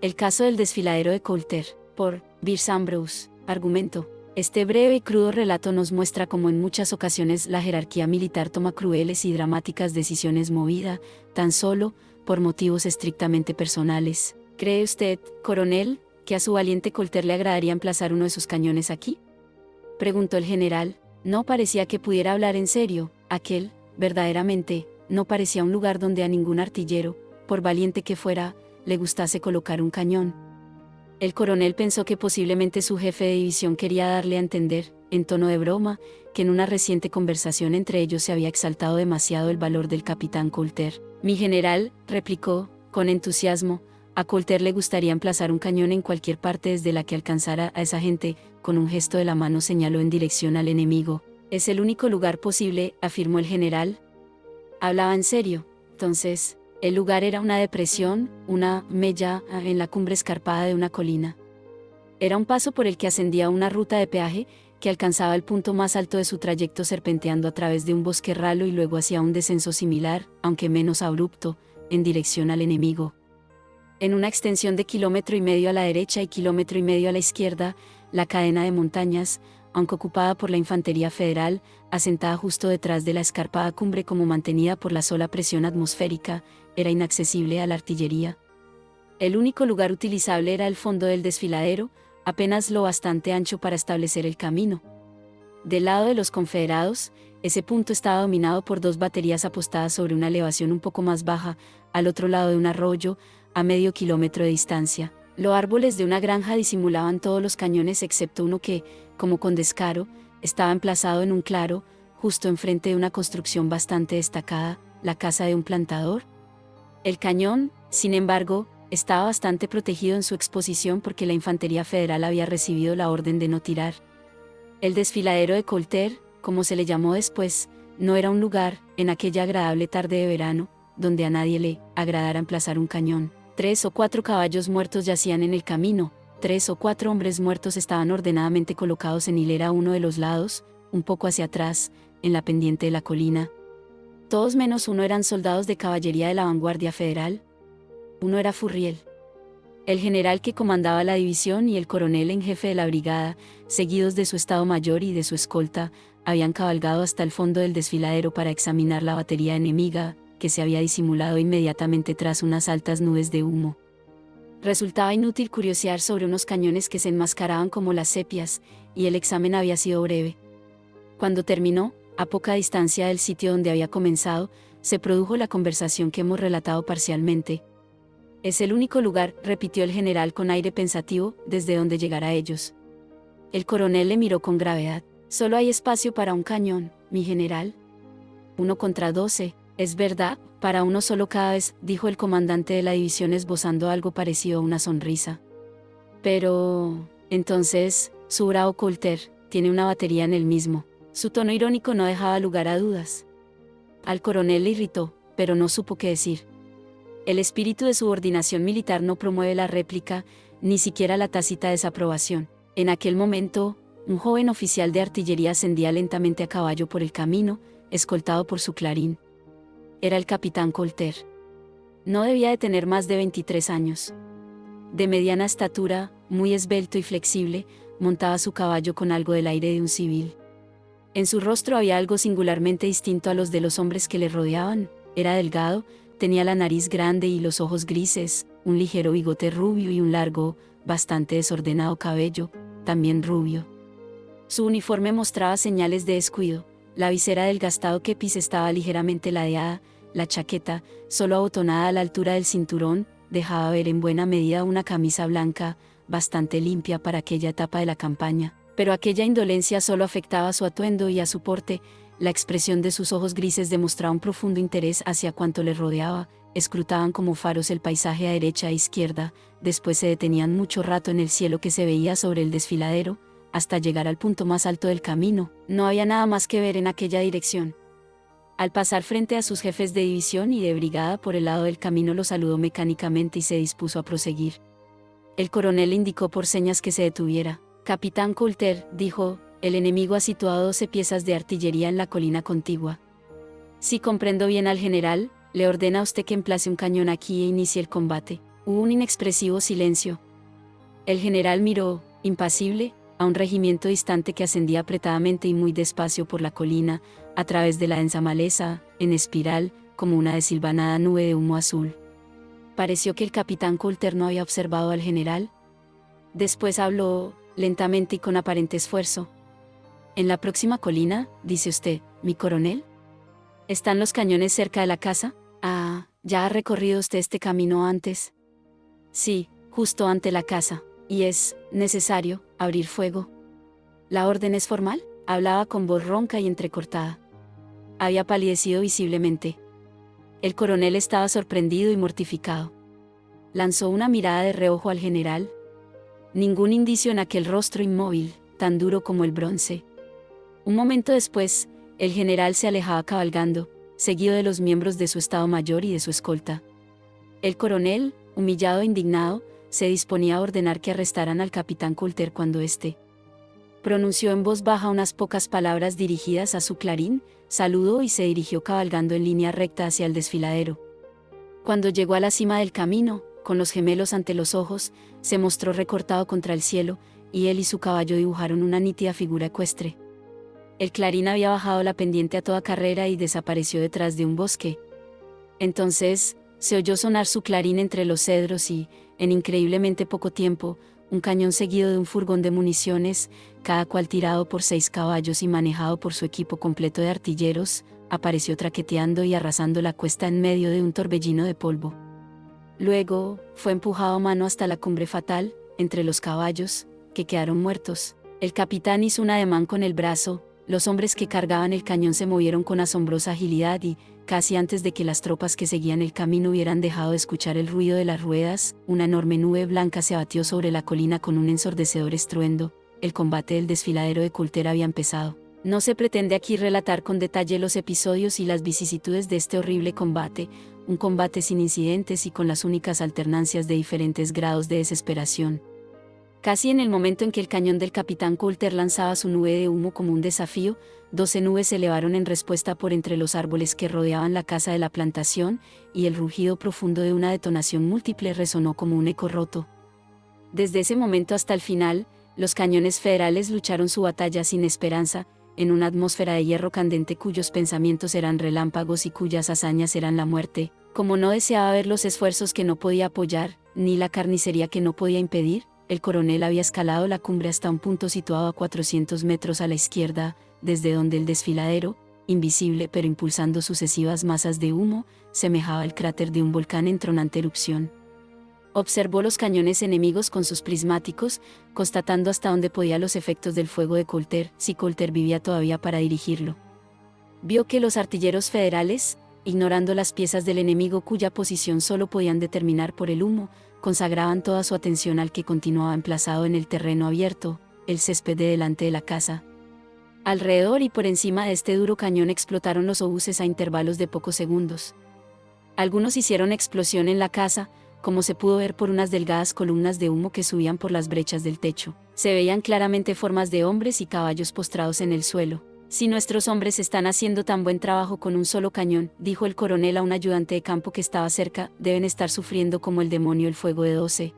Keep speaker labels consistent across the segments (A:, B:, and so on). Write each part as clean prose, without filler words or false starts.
A: El caso del desfiladero de Coulter, por Beers Ambrose. Argumento. Este breve y crudo relato nos muestra cómo en muchas ocasiones la jerarquía militar toma crueles y dramáticas decisiones movida, tan solo, por motivos estrictamente personales. ¿Cree usted, coronel, que a su valiente Coulter le agradaría emplazar uno de sus cañones aquí?, preguntó el general. No parecía que pudiera hablar en serio. Aquel, verdaderamente, no parecía un lugar donde a ningún artillero, por valiente que fuera, le gustase colocar un cañón. El coronel pensó que posiblemente su jefe de división quería darle a entender, en tono de broma, que en una reciente conversación entre ellos se había exaltado demasiado el valor del capitán Coulter. Mi general, replicó, con entusiasmo, a Coulter le gustaría emplazar un cañón en cualquier parte desde la que alcanzara a esa gente. Con un gesto de la mano señaló en dirección al enemigo. Es el único lugar posible, afirmó el general. Hablaba en serio. Entonces, el lugar era una depresión, una mella en la cumbre escarpada de una colina. Era un paso por el que ascendía una ruta de peaje que alcanzaba el punto más alto de su trayecto serpenteando a través de un bosque ralo y luego hacia un descenso similar, aunque menos abrupto, en dirección al enemigo. En una extensión de 1,5 kilómetros a la derecha y 1,5 kilómetros a la izquierda, la cadena de montañas, aunque ocupada por la infantería federal, asentada justo detrás de la escarpada cumbre como mantenida por la sola presión atmosférica, era inaccesible a la artillería. El único lugar utilizable era el fondo del desfiladero, apenas lo bastante ancho para establecer el camino. Del lado de los confederados, ese punto estaba dominado por 2 baterías apostadas sobre una elevación un poco más baja, al otro lado de un arroyo, a medio kilómetro de distancia. Los árboles de una granja disimulaban todos los cañones excepto uno que, como con descaro, estaba emplazado en un claro, justo enfrente de una construcción bastante destacada, la casa de un plantador. El cañón, sin embargo, estaba bastante protegido en su exposición porque la infantería federal había recibido la orden de no tirar. El desfiladero de Coulter, como se le llamó después, no era un lugar, en aquella agradable tarde de verano, donde a nadie le agradara emplazar un cañón. 3 o 4 caballos muertos yacían en el camino, 3 o 4 hombres muertos estaban ordenadamente colocados en hilera a uno de los lados, un poco hacia atrás, en la pendiente de la colina. Todos menos uno eran soldados de caballería de la vanguardia federal. Uno era Furriel, el general que comandaba la división, y el coronel en jefe de la brigada, seguidos de su estado mayor y de su escolta, habían cabalgado hasta el fondo del desfiladero para examinar la batería enemiga, que se había disimulado inmediatamente tras unas altas nubes de humo. Resultaba inútil curiosear sobre unos cañones que se enmascaraban como las sepias, y el examen había sido breve. Cuando terminó, a poca distancia del sitio donde había comenzado, se produjo la conversación que hemos relatado parcialmente. Es el único lugar, repitió el general con aire pensativo, desde donde llegar a ellos. El coronel le miró con gravedad. Solo hay espacio para un cañón, mi general. 1 contra 12. Es verdad, para uno solo cada vez, dijo el comandante de la división esbozando algo parecido a una sonrisa. Pero, entonces, su bravo Coulter tiene una batería en el mismo. Su tono irónico no dejaba lugar a dudas. Al coronel le irritó, pero no supo qué decir. El espíritu de subordinación militar no promueve la réplica, ni siquiera la tácita desaprobación. En aquel momento, un joven oficial de artillería ascendía lentamente a caballo por el camino, escoltado por su clarín. Era el capitán Coulter. No debía de tener más de 23 años. De mediana estatura, muy esbelto y flexible, montaba su caballo con algo del aire de un civil. En su rostro había algo singularmente distinto a los de los hombres que le rodeaban. Era delgado, tenía la nariz grande y los ojos grises, un ligero bigote rubio y un largo, bastante desordenado cabello, también rubio. Su uniforme mostraba señales de descuido. La visera del gastado kepis estaba ligeramente ladeada, la chaqueta, solo abotonada a la altura del cinturón, dejaba ver en buena medida una camisa blanca, bastante limpia para aquella etapa de la campaña, pero aquella indolencia solo afectaba a su atuendo y a su porte. La expresión de sus ojos grises demostraba un profundo interés hacia cuanto le rodeaba, escrutaban como faros el paisaje a derecha e izquierda, después se detenían mucho rato en el cielo que se veía sobre el desfiladero, hasta llegar al punto más alto del camino. No había nada más que ver en aquella dirección. Al pasar frente a sus jefes de división y de brigada por el lado del camino los saludó mecánicamente y se dispuso a proseguir. El coronel indicó por señas que se detuviera. Capitán Coulter, dijo, el enemigo ha situado 12 piezas de artillería en la colina contigua. Si comprendo bien al general, le ordena a usted que emplace un cañón aquí e inicie el combate. Hubo un inexpresivo silencio. El general miró, impasible, a un regimiento distante que ascendía apretadamente y muy despacio por la colina, a través de la densa maleza, en espiral, como una desilvanada nube de humo azul. Pareció que el capitán Coulter no había observado al general. Después habló, lentamente y con aparente esfuerzo. «En la próxima colina, dice usted, mi coronel. ¿Están los cañones cerca de la casa? Ah, ¿ya ha recorrido usted este camino antes?» «Sí, justo ante la casa. ¿Y es necesario abrir fuego?» «¿La orden es formal?», hablaba con voz ronca y entrecortada. Había palidecido visiblemente. El coronel estaba sorprendido y mortificado. Lanzó una mirada de reojo al general. Ningún indicio en aquel rostro inmóvil, tan duro como el bronce. Un momento después, el general se alejaba cabalgando, seguido de los miembros de su Estado Mayor y de su escolta. El coronel, humillado e indignado, se disponía a ordenar que arrestaran al capitán Coulter cuando éste pronunció en voz baja unas pocas palabras dirigidas a su clarín, saludó y se dirigió cabalgando en línea recta hacia el desfiladero. Cuando llegó a la cima del camino, con los gemelos ante los ojos, se mostró recortado contra el cielo, y él y su caballo dibujaron una nítida figura ecuestre. El clarín había bajado la pendiente a toda carrera y desapareció detrás de un bosque. Entonces, se oyó sonar su clarín entre los cedros y, en increíblemente poco tiempo, un cañón seguido de un furgón de municiones, cada cual tirado por 6 caballos y manejado por su equipo completo de artilleros, apareció traqueteando y arrasando la cuesta en medio de un torbellino de polvo. Luego, fue empujado a mano hasta la cumbre fatal, entre los caballos, que quedaron muertos. El capitán hizo un ademán con el brazo, los hombres que cargaban el cañón se movieron con asombrosa agilidad y, casi antes de que las tropas que seguían el camino hubieran dejado de escuchar el ruido de las ruedas, una enorme nube blanca se abatió sobre la colina con un ensordecedor estruendo. El combate del desfiladero de Coulter había empezado. No se pretende aquí relatar con detalle los episodios y las vicisitudes de este horrible combate, un combate sin incidentes y con las únicas alternancias de diferentes grados de desesperación. Casi en el momento en que el cañón del capitán Coulter lanzaba su nube de humo como un desafío, 12 nubes se elevaron en respuesta por entre los árboles que rodeaban la casa de la plantación, y el rugido profundo de una detonación múltiple resonó como un eco roto. Desde ese momento hasta el final, los cañones federales lucharon su batalla sin esperanza, en una atmósfera de hierro candente cuyos pensamientos eran relámpagos y cuyas hazañas eran la muerte. Como no deseaba ver los esfuerzos que no podía apoyar, ni la carnicería que no podía impedir, el coronel había escalado la cumbre hasta un punto situado a 400 metros a la izquierda, desde donde el desfiladero, invisible pero impulsando sucesivas masas de humo, semejaba el cráter de un volcán en tronante erupción. Observó los cañones enemigos con sus prismáticos, constatando hasta dónde podía los efectos del fuego de Coulter, si Coulter vivía todavía para dirigirlo. Vio que los artilleros federales, ignorando las piezas del enemigo cuya posición solo podían determinar por el humo, consagraban toda su atención al que continuaba emplazado en el terreno abierto, el césped de delante de la casa. Alrededor y por encima de este duro cañón explotaron los obuses a intervalos de pocos segundos. Algunos hicieron explosión en la casa, como se pudo ver por unas delgadas columnas de humo que subían por las brechas del techo. Se veían claramente formas de hombres y caballos postrados en el suelo. «Si nuestros hombres están haciendo tan buen trabajo con un solo cañón», dijo el coronel a un ayudante de campo que estaba cerca, «deben estar sufriendo como el demonio el fuego de 12.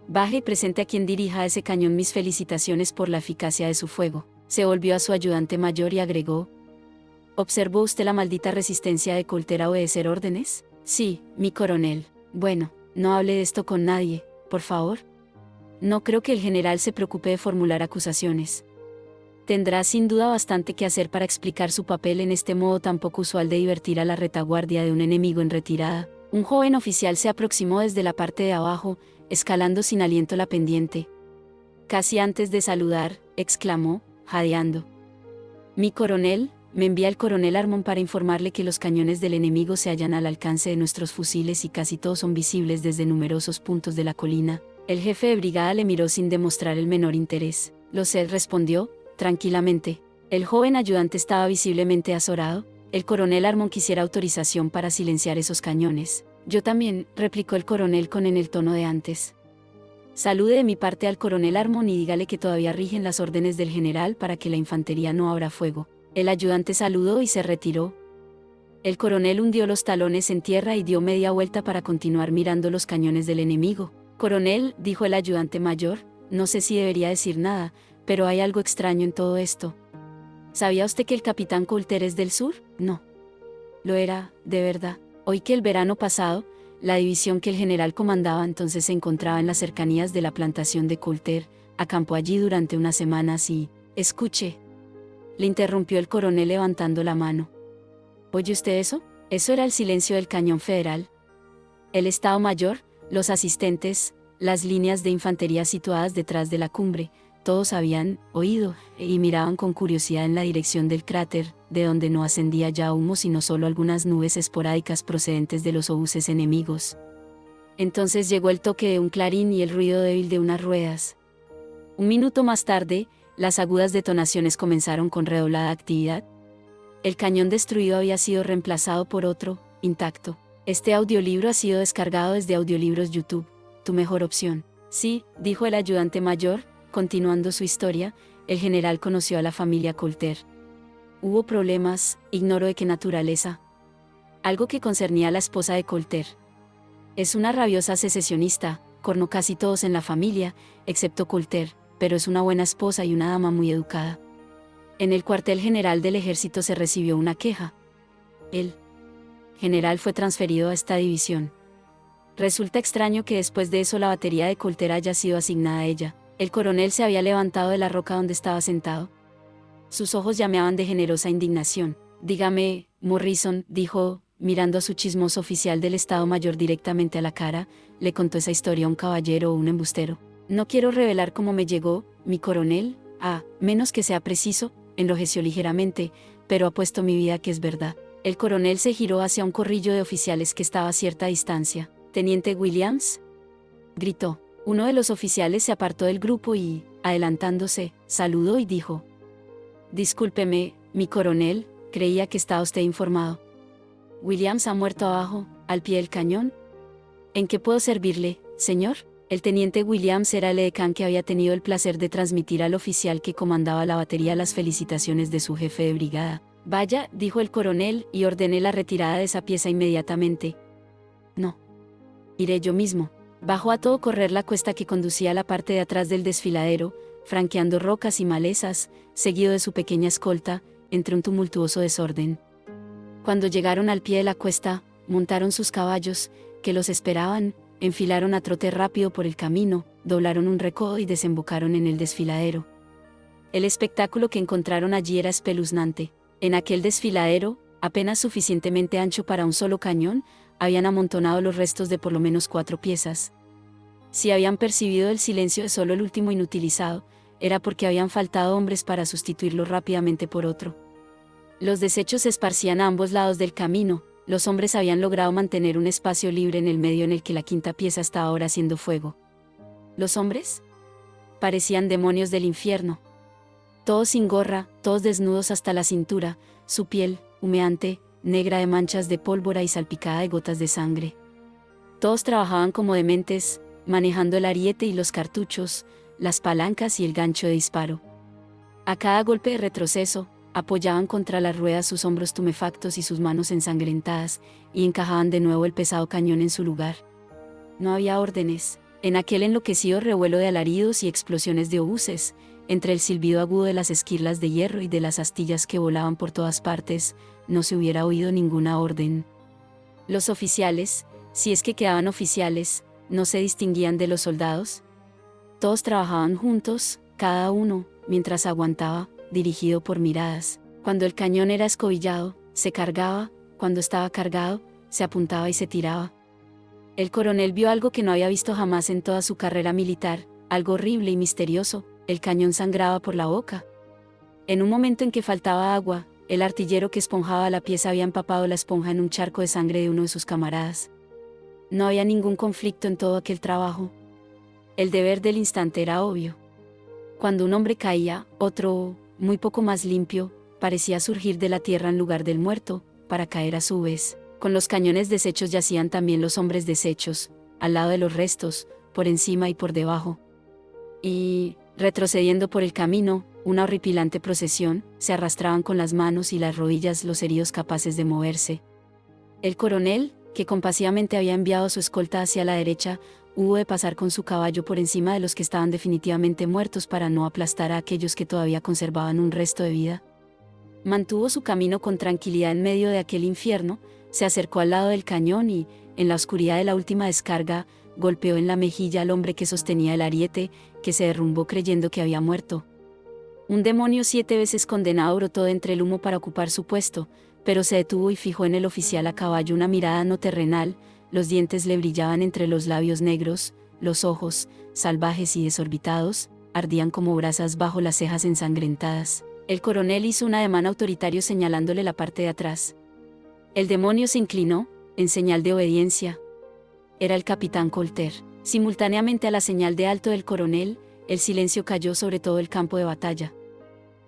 A: Baje y presente a quien dirija ese cañón mis felicitaciones por la eficacia de su fuego». Se volvió a su ayudante mayor y agregó: «¿Observó usted la maldita resistencia de Coulter a obedecer órdenes?». «Sí, mi coronel». «Bueno, no hable de esto con nadie, por favor». «No creo que el general se preocupe de formular acusaciones. Tendrá sin duda bastante que hacer para explicar su papel en este modo tan poco usual de divertir a la retaguardia de un enemigo en retirada». Un joven oficial se aproximó desde la parte de abajo, escalando sin aliento la pendiente. Casi antes de saludar, exclamó, jadeando: «Mi coronel, me envía el coronel Armon para informarle que los cañones del enemigo se hallan al alcance de nuestros fusiles y casi todos son visibles desde numerosos puntos de la colina». El jefe de brigada le miró sin demostrar el menor interés. «Lo sé», respondió, tranquilamente. El joven ayudante estaba visiblemente azorado. «El coronel Armon quisiera autorización para silenciar esos cañones». «Yo también», replicó el coronel con el tono de antes. «Salude de mi parte al coronel Armon y dígale que todavía rigen las órdenes del general para que la infantería no abra fuego». El ayudante saludó y se retiró. El coronel hundió los talones en tierra y dio media vuelta para continuar mirando los cañones del enemigo. «Coronel», dijo el ayudante mayor, «no sé si debería decir nada, pero hay algo extraño en todo esto. ¿Sabía usted que el capitán Coulter es del sur? No. Lo era, de verdad. Oí que el verano pasado, la división que el general comandaba entonces se encontraba en las cercanías de la plantación de Coulter, acampó allí durante unas semanas y... Escuche», le interrumpió el coronel levantando la mano. «¿Oye usted eso?». Eso era el silencio del cañón federal. El Estado Mayor, los asistentes, las líneas de infantería situadas detrás de la cumbre, todos habían oído y miraban con curiosidad en la dirección del cráter, de donde no ascendía ya humo sino solo algunas nubes esporádicas procedentes de los obuses enemigos. Entonces llegó el toque de un clarín y el ruido débil de unas ruedas. Un minuto más tarde, las agudas detonaciones comenzaron con redoblada actividad. El cañón destruido había sido reemplazado por otro, intacto. «Este audiolibro ha sido descargado desde Audiolibros YouTube, tu mejor opción». «Sí», dijo el ayudante mayor, continuando su historia, «el general conoció a la familia Coulter. Hubo problemas, ignoro de qué naturaleza. Algo que concernía a la esposa de Coulter. Es una rabiosa secesionista, cornó casi todos en la familia, excepto Coulter, pero es una buena esposa y una dama muy educada». En el cuartel general del ejército se recibió una queja. El general fue transferido a esta división. Resulta extraño que después de eso la batería de Coulter haya sido asignada a ella. El coronel se había levantado de la roca donde estaba sentado. Sus ojos llameaban de generosa indignación. «Dígame, Morrison», dijo, mirando a su chismoso oficial del Estado Mayor directamente a la cara, «¿le contó esa historia a un caballero o un embustero?». «No quiero revelar cómo me llegó, mi coronel, a menos que sea preciso», enrojeció ligeramente, «pero apuesto mi vida que es verdad». El coronel se giró hacia un corrillo de oficiales que estaba a cierta distancia. «Teniente Williams», gritó. Uno de los oficiales se apartó del grupo y, adelantándose, saludó y dijo: «Discúlpeme, mi coronel, creía que estaba usted informado. Williams ha muerto abajo, al pie del cañón. ¿En qué puedo servirle, señor?». El teniente Williams era el edecán que había tenido el placer de transmitir al oficial que comandaba la batería las felicitaciones de su jefe de brigada. «Vaya», dijo el coronel, «y ordené la retirada de esa pieza inmediatamente». «No. Iré yo mismo». Bajó a todo correr la cuesta que conducía a la parte de atrás del desfiladero, franqueando rocas y malezas, seguido de su pequeña escolta, entre un tumultuoso desorden. Cuando llegaron al pie de la cuesta, montaron sus caballos, que los esperaban, enfilaron a trote rápido por el camino, doblaron un recodo y desembocaron en el desfiladero. El espectáculo que encontraron allí era espeluznante. En aquel desfiladero, apenas suficientemente ancho para un solo cañón, habían amontonado los restos de por lo menos 4 piezas. Si habían percibido el silencio de solo el último inutilizado, era porque habían faltado hombres para sustituirlo rápidamente por otro. Los desechos se esparcían a ambos lados del camino. Los hombres habían logrado mantener un espacio libre en el medio en el que la quinta pieza estaba ahora haciendo fuego. ¿Los hombres? Parecían demonios del infierno. Todos sin gorra, todos desnudos hasta la cintura, su piel, humeante, negra de manchas de pólvora y salpicada de gotas de sangre. Todos trabajaban como dementes, manejando el ariete y los cartuchos, las palancas y el gancho de disparo. A cada golpe de retroceso, apoyaban contra las ruedas sus hombros tumefactos y sus manos ensangrentadas, y encajaban de nuevo el pesado cañón en su lugar. No había órdenes. En aquel enloquecido revuelo de alaridos y explosiones de obuses, entre el silbido agudo de las esquirlas de hierro y de las astillas que volaban por todas partes, no se hubiera oído ninguna orden. Los oficiales, si es que quedaban oficiales, no se distinguían de los soldados. Todos trabajaban juntos, cada uno, mientras aguantaba, dirigido por miradas. Cuando el cañón era escobillado, se cargaba, cuando estaba cargado, se apuntaba y se tiraba. El coronel vio algo que no había visto jamás en toda su carrera militar, algo horrible y misterioso: el cañón sangraba por la boca. En un momento en que faltaba agua, el artillero que esponjaba la pieza había empapado la esponja en un charco de sangre de uno de sus camaradas. No había ningún conflicto en todo aquel trabajo. El deber del instante era obvio. Cuando un hombre caía, otro, muy poco más limpio, parecía surgir de la tierra en lugar del muerto, para caer a su vez. Con los cañones deshechos yacían también los hombres deshechos, al lado de los restos, por encima y por debajo. Y, retrocediendo por el camino, una horripilante procesión, se arrastraban con las manos y las rodillas los heridos capaces de moverse. El coronel, que compasivamente había enviado a su escolta hacia la derecha, hubo de pasar con su caballo por encima de los que estaban definitivamente muertos para no aplastar a aquellos que todavía conservaban un resto de vida. Mantuvo su camino con tranquilidad en medio de aquel infierno, se acercó al lado del cañón y, en la oscuridad de la última descarga, golpeó en la mejilla al hombre que sostenía el ariete, que se derrumbó creyendo que había muerto. Un demonio 7 veces condenado brotó de entre el humo para ocupar su puesto, pero se detuvo y fijó en el oficial a caballo una mirada no terrenal, los dientes le brillaban entre los labios negros, los ojos, salvajes y desorbitados, ardían como brasas bajo las cejas ensangrentadas. El coronel hizo un ademán autoritario señalándole la parte de atrás. El demonio se inclinó, en señal de obediencia. Era el capitán Colter. Simultáneamente a la señal de alto del coronel, el silencio cayó sobre todo el campo de batalla.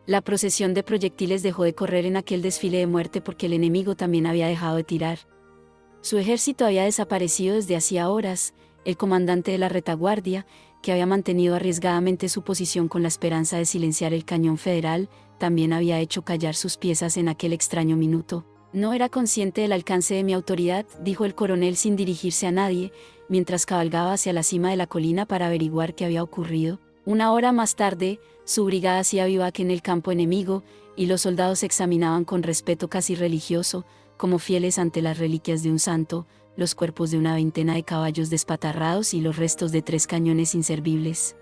A: La procesión de proyectiles dejó de correr en aquel desfile de muerte porque el enemigo también había dejado de tirar. Su ejército había desaparecido desde hacía horas, el comandante de la retaguardia, que había mantenido arriesgadamente su posición con la esperanza de silenciar el cañón federal, también había hecho callar sus piezas en aquel extraño minuto. No era consciente del alcance de mi autoridad, dijo el coronel sin dirigirse a nadie, mientras cabalgaba hacia la cima de la colina para averiguar qué había ocurrido. Una hora más tarde, su brigada hacía vivac en el campo enemigo, y los soldados examinaban con respeto casi religioso, como fieles ante las reliquias de un santo, los cuerpos de una veintena de caballos despatarrados y los restos de 3 cañones inservibles.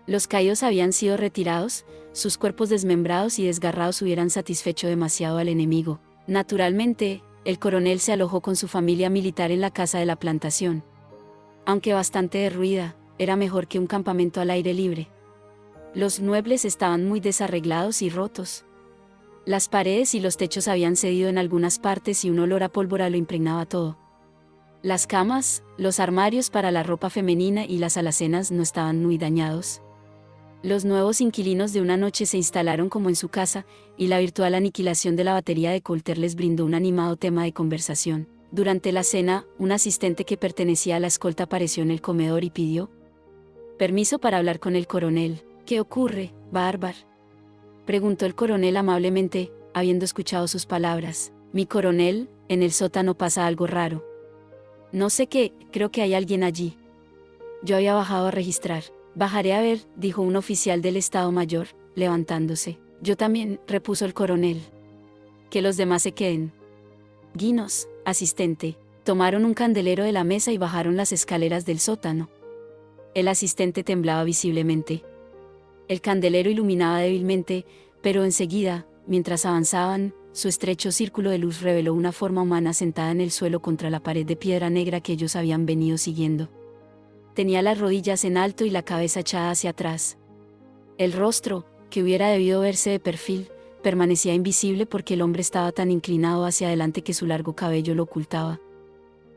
A: Los caídos habían sido retirados, sus cuerpos desmembrados y desgarrados hubieran satisfecho demasiado al enemigo. Naturalmente, el coronel se alojó con su familia militar en la casa de la plantación. Aunque bastante derruida, era mejor que un campamento al aire libre. Los muebles estaban muy desarreglados y rotos. Las paredes y los techos habían cedido en algunas partes y un olor a pólvora lo impregnaba todo. Las camas, los armarios para la ropa femenina y las alacenas no estaban muy dañados. Los nuevos inquilinos de una noche se instalaron como en su casa, y la virtual aniquilación de la batería de Colter les brindó un animado tema de conversación. Durante la cena, un asistente que pertenecía a la escolta apareció en el comedor y pidió permiso para hablar con el coronel. «¿Qué ocurre, Bárbara?», preguntó el coronel amablemente, habiendo escuchado sus palabras. «Mi coronel, en el sótano pasa algo raro. No sé qué, creo que hay alguien allí». Yo había bajado a registrar. «Bajaré a ver», dijo un oficial del Estado Mayor, levantándose. «Yo también», repuso el coronel. «Que los demás se queden». «Guinos, asistente». Tomaron un candelero de la mesa y bajaron las escaleras del sótano. El asistente temblaba visiblemente. El candelero iluminaba débilmente, pero enseguida, mientras avanzaban, su estrecho círculo de luz reveló una forma humana sentada en el suelo contra la pared de piedra negra que ellos habían venido siguiendo. Tenía las rodillas en alto y la cabeza echada hacia atrás. El rostro, que hubiera debido verse de perfil, permanecía invisible porque el hombre estaba tan inclinado hacia adelante que su largo cabello lo ocultaba.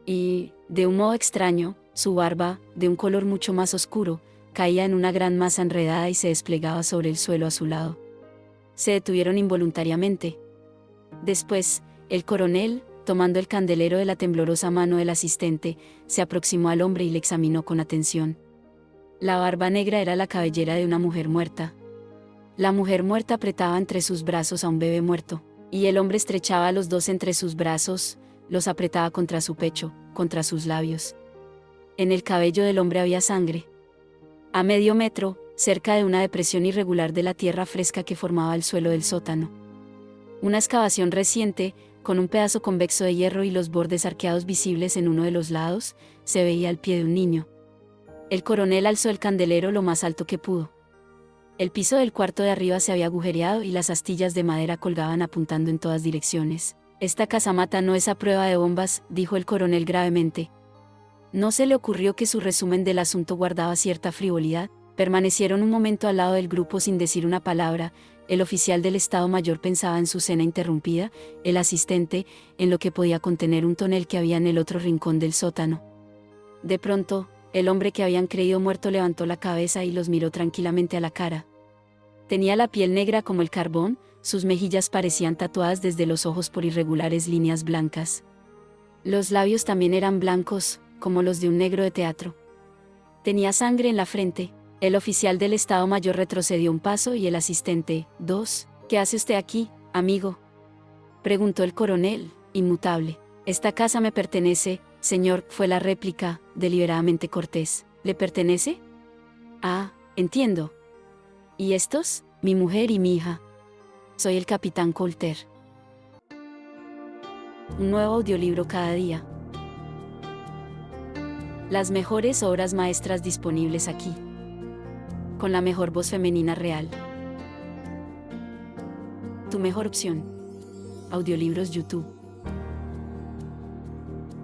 A: Y, de un modo extraño, su barba, de un color mucho más oscuro, caía en una gran masa enredada y se desplegaba sobre el suelo a su lado. Se detuvieron involuntariamente. Después, el coronel, tomando el candelero de la temblorosa mano del asistente, se aproximó al hombre y le examinó con atención. La barba negra era la cabellera de una mujer muerta. La mujer muerta apretaba entre sus brazos a un bebé muerto, y el hombre estrechaba a los dos entre sus brazos, los apretaba contra su pecho, contra sus labios. En el cabello del hombre había sangre. A medio metro, cerca de una depresión irregular de la tierra fresca que formaba el suelo del sótano. Una excavación reciente, con un pedazo convexo de hierro y los bordes arqueados visibles en uno de los lados, se veía al pie de un niño. El coronel alzó el candelero lo más alto que pudo. El piso del cuarto de arriba se había agujereado y las astillas de madera colgaban apuntando en todas direcciones. «Esta casamata no es a prueba de bombas», dijo el coronel gravemente. No se le ocurrió que su resumen del asunto guardaba cierta frivolidad. Permanecieron un momento al lado del grupo sin decir una palabra. El oficial del Estado Mayor pensaba en su cena interrumpida, el asistente, en lo que podía contener un tonel que había en el otro rincón del sótano. De pronto, el hombre que habían creído muerto levantó la cabeza y los miró tranquilamente a la cara. Tenía la piel negra como el carbón, sus mejillas parecían tatuadas desde los ojos por irregulares líneas blancas. Los labios también eran blancos, como los de un negro de teatro. Tenía sangre en la frente. El oficial del Estado Mayor retrocedió un paso y el asistente, «¿Qué hace usted aquí, amigo?», preguntó el coronel, inmutable. Esta casa me pertenece, señor, fue la réplica, deliberadamente cortés. ¿Le pertenece? Ah, entiendo. ¿Y estos? Mi mujer y mi hija. Soy el capitán Coulter. Un nuevo audiolibro cada día. Las mejores obras maestras disponibles aquí. Con la mejor voz femenina real. Tu mejor opción. Audiolibros YouTube.